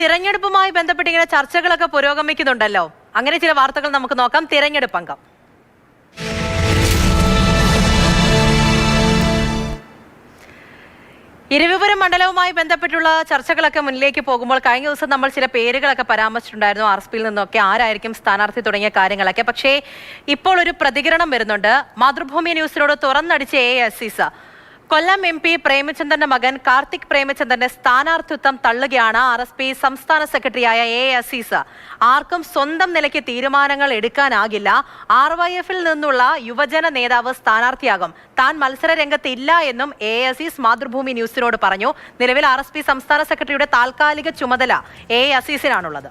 തിരഞ്ഞെടുപ്പുമായി ബന്ധപ്പെട്ട് ഇങ്ങനെ ചർച്ചകളൊക്കെ പുരോഗമിക്കുന്നുണ്ടല്ലോ. അങ്ങനെ ചില വാർത്തകൾ നമുക്ക് നോക്കാം. തിരഞ്ഞെടുപ്പ് അംഗം ഇരവിപുരം മണ്ഡലവുമായി ബന്ധപ്പെട്ടുള്ള ചർച്ചകളൊക്കെ മുന്നിലേക്ക് പോകുമ്പോൾ കഴിഞ്ഞ ദിവസം നമ്മൾ ചില പേരുകളൊക്കെ പരാമർശിച്ചിട്ടുണ്ടായിരുന്നു. RSPയിൽ നിന്നൊക്കെ ആരായിരിക്കും സ്ഥാനാർത്ഥി തുടങ്ങിയ കാര്യങ്ങളൊക്കെ. പക്ഷേ ഇപ്പോൾ ഒരു പ്രതികരണം വരുന്നുണ്ട്. മാതൃഭൂമി ന്യൂസിനോട് തുറന്നടിച്ച AICS കൊല്ലം MP പ്രേമചന്ദ്രന്റെ മകൻ കാർത്തിക് പ്രേമചന്ദ്രന്റെ സ്ഥാനാർത്ഥിത്വം തള്ളുകയാണ്. RSP സംസ്ഥാന സെക്രട്ടറിയായ AICS ആർക്കും സ്വന്തം നിലയ്ക്ക് തീരുമാനങ്ങൾ എടുക്കാനാകില്ല. RYFൽ നിന്നുള്ള യുവജന നേതാവ് സ്ഥാനാർത്ഥിയാകും. താൻ മത്സര രംഗത്ത് ഇല്ല എന്നും AICS മാതൃഭൂമി ന്യൂസിനോട് പറഞ്ഞു. നിലവിൽ RSP സംസ്ഥാന സെക്രട്ടറിയുടെ താൽക്കാലിക ചുമതല AICSനാണുള്ളത്.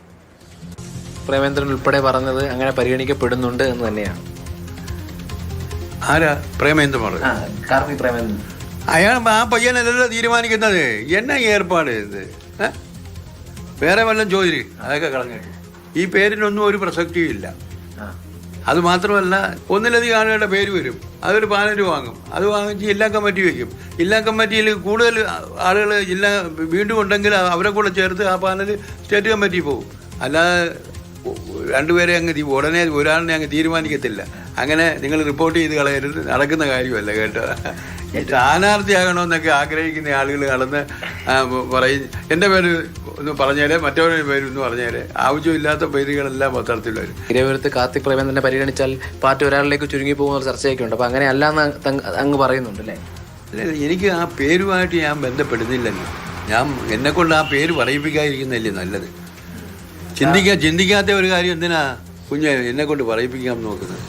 പ്രേമേന്ദ്രൻ ഉൾപ്പെടെ പറഞ്ഞത് അങ്ങനെ പരിഗണിക്കപ്പെടുന്നുണ്ട് എന്ന് തന്നെയാണ്. ആരാ പ്രേമേന്ദ്രൻ? കാർത്തിക് പ്രേമേന്ദ്രൻ അയാൾ ആ പയ്യനല്ലല്ലോ തീരുമാനിക്കുന്നത്. എന്നാ ഏർപ്പാട് ഇത്? വേറെ വല്ലതും ചോദിച്ചു അതൊക്കെ കളഞ്ഞിട്ട് ഈ പേരിനൊന്നും ഒരു പ്രസക്തിയും ഇല്ല. അത് മാത്രമല്ല, ഒന്നിലധികം ആളുകളുടെ പേര് വരും, അതൊരു 15 രൂപ വാങ്ങും. അത് വാങ്ങിച്ച് ജില്ലാ കമ്മിറ്റി വയ്ക്കും. ജില്ലാ കമ്മിറ്റിയിൽ കൂടുതൽ ആളുകൾ വീണ്ടും ഉണ്ടെങ്കിൽ അവരെ കൂടെ ചേർത്ത് ആ പാനൽ സ്റ്റേറ്റ് കമ്മിറ്റി പോകും. അല്ലാതെ രണ്ടുപേരെ അങ്ങ് ഉടനെ ഒരാളിനെ അങ്ങ് തീരുമാനിക്കത്തില്ല. അങ്ങനെ നിങ്ങൾ റിപ്പോർട്ട് ചെയ്ത് കളയരുത്. നടക്കുന്ന കാര്യമല്ല കേട്ടോ. സ്ഥാനാർത്ഥിയാകണമെന്നൊക്കെ ആഗ്രഹിക്കുന്ന ആളുകൾ കടന്ന് പറയും, എൻ്റെ പേര് ഒന്ന് പറഞ്ഞേരെ, മറ്റവരുടെ പേര് ഒന്ന് പറഞ്ഞേരെ. ആവശ്യമില്ലാത്ത പേരുകളെല്ലാം പത്രത്തിൽ വരും. ഇരവിപുരത്ത് കാർത്തിക് പ്രേമേന്ദ്രനെ പരിഗണിച്ചാൽ പാർട്ടി ഒരാളിലേക്ക് ചുരുങ്ങി പോകുന്ന ചർച്ചയൊക്കെ ഉണ്ട്. അപ്പം അങ്ങനെ അല്ലാന്ന് അങ്ങ് പറയുന്നുണ്ട് അല്ലേ? എനിക്ക് ആ പേരുമായിട്ട് ഞാൻ ബന്ധപ്പെടുന്നില്ലല്ലോ. ഞാൻ എന്നെക്കൊണ്ട് ആ പേര് പറയിപ്പിക്കാതിരിക്കുന്നതല്ലേ നല്ലത്. ചിന്തിക്കാത്ത ഒരു കാര്യം എന്തിനാ കുഞ്ഞ് എന്നെ കൊണ്ട് പറയിപ്പിക്കാൻ നോക്കുന്നത്?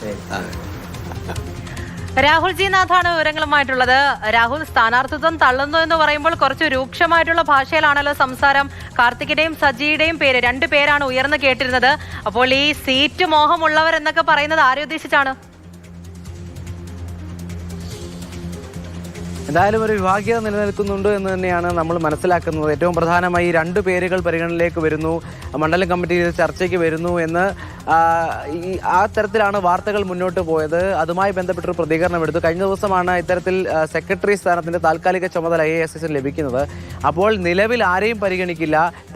രാഹുൽ ജി നാഥാണ് വിവരങ്ങളുമായിട്ടുള്ളത്. രാഹുൽ, സ്ഥാനാർത്ഥിത്വം തള്ളുന്നു എന്ന് പറയുമ്പോൾ കുറച്ച് രൂക്ഷമായിട്ടുള്ള ഭാഷയിലാണല്ലോ സംസാരം. കാർത്തികിന്റെയും സജിയുടെയും പേര്, 2 പേരാണ് ഉയർന്നു കേട്ടിരുന്നത്. അപ്പോൾ ഈ സീറ്റ് മോഹമുള്ളവർ എന്നൊക്കെ പറയുന്നത് ആരെ ഉദ്ദേശിച്ചാണ്? എന്തായാലും ഒരു വിഭാഗീയത നിലനിൽക്കുന്നുണ്ട് എന്ന് തന്നെയാണ് നമ്മൾ മനസ്സിലാക്കുന്നത്. ഏറ്റവും പ്രധാനമായി 2 പേരുകൾ പരിഗണനയിലേക്ക് വരുന്നു, മണ്ഡലം കമ്മിറ്റിയിൽ ചർച്ചയ്ക്ക് വരുന്നു എന്ന് ആ തരത്തിലാണ് വാർത്തകൾ മുന്നോട്ട് പോയത്. അതുമായി ബന്ധപ്പെട്ടൊരു പ്രതികരണം എടുത്തു. കഴിഞ്ഞ ദിവസമാണ് ഇത്തരത്തിൽ സെക്രട്ടറി സ്ഥാനത്തിന്റെ താൽക്കാലിക ചുമതല AICS ലഭിക്കുന്നത്. അപ്പോൾ നിലവിൽ ആരെയും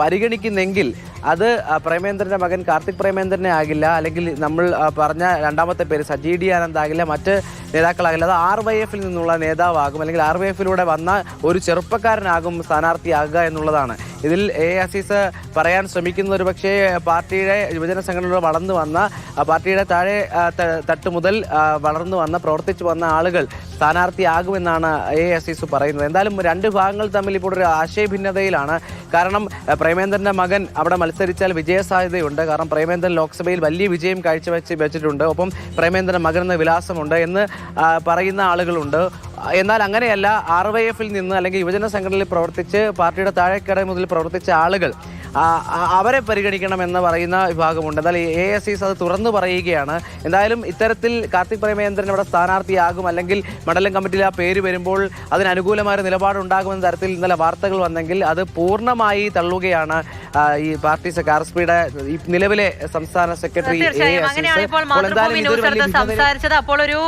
പരിഗണിക്കുന്നെങ്കിൽ അത് പ്രേമേന്ദ്രന്റെ മകൻ കാർത്തിക് പ്രേമേന്ദ്രനെ ആകില്ല, അല്ലെങ്കിൽ നമ്മൾ പറഞ്ഞ രണ്ടാമത്തെ പേര് സജി ഡി ആനന്ദ് ആകില്ല, മറ്റ് നേതാക്കളാകില്ല. അത് RYFൽ നിന്നുള്ള നേതാവാകും, അല്ലെങ്കിൽ RYFലൂടെ വന്ന ഒരു ചെറുപ്പക്കാരനാകും സ്ഥാനാർത്ഥിയാകുക എന്നുള്ളതാണ്. ഇതിൽ AICS പറയാൻ ശ്രമിക്കുന്ന ഒരു പക്ഷേ പാർട്ടിയുടെ യുവജന സംഘടനകൾ വളർന്നു വന്ന, പാർട്ടിയുടെ താഴെ തട്ട് മുതൽ വളർന്നു വന്ന, പ്രവർത്തിച്ചു വന്ന ആളുകൾ സ്ഥാനാർത്ഥിയാകുമെന്നാണ് AICS പറയുന്നത്. എന്തായാലും 2 ഭാഗങ്ങൾ തമ്മിൽ ഇപ്പോൾ ഒരു ആശയഭിന്നതയിലാണ്. കാരണം പ്രേമേന്ദ്രന്റെ മകൻ അവിടെ മത്സരിച്ചാൽ വിജയസാധ്യതയുണ്ട്. കാരണം പ്രേമേന്ദ്രൻ ലോക്സഭയിൽ വലിയ വിജയം കാഴ്ചവെച്ചിട്ടുണ്ട്. ഒപ്പം പ്രേമേന്ദ്രൻ മകൻ എന്ന വിലാസമുണ്ട് എന്ന് പറയുന്ന ആളുകളുണ്ട്. എന്നാൽ അങ്ങനെയല്ല, RYFൽ നിന്ന് അല്ലെങ്കിൽ യുവജന സംഘടനയിൽ പ്രവർത്തിച്ച് പാർട്ടിയുടെ താഴേക്കട മുതൽ പ്രവർത്തിച്ച ആളുകൾ അവരെ പരിഗണിക്കണമെന്ന് പറയുന്ന വിഭാഗമുണ്ട്. എന്നാൽ AICS അത് തുറന്നു പറയുകയാണ്. എന്തായാലും ഇത്തരത്തിൽ കാർത്തിക് പ്രേമേന്ദ്രൻ ഇവിടെ സ്ഥാനാർത്ഥിയാകും, അല്ലെങ്കിൽ മണ്ഡലം കമ്മിറ്റിയിൽ ആ പേര് വരുമ്പോൾ അതിനനുകൂലമായ നിലപാടുണ്ടാകുമെന്ന തരത്തിൽ ഇന്നലെ വാർത്തകൾ വന്നെങ്കിൽ അത് പൂർണ്ണമായി തള്ളുകയാണ് ഈ പാർട്ടി RSPയുടെ നിലവിലെ സംസ്ഥാന സെക്രട്ടറി സംസാരിച്ചത്. അപ്പോൾ ഒരു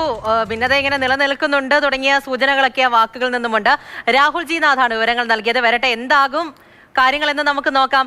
ഭിന്നത ഇങ്ങനെ നിലനിൽക്കുന്നുണ്ട് തുടങ്ങിയ സൂചനകളൊക്കെ ആ വാക്കുകളിൽ നിന്നുമുണ്ട്. രാഹുൽ ജി നാഥാണ് വിവരങ്ങൾ നൽകിയത്. വരട്ടെ, എന്താകും കാര്യങ്ങൾ എന്ന് നമുക്ക് നോക്കാം.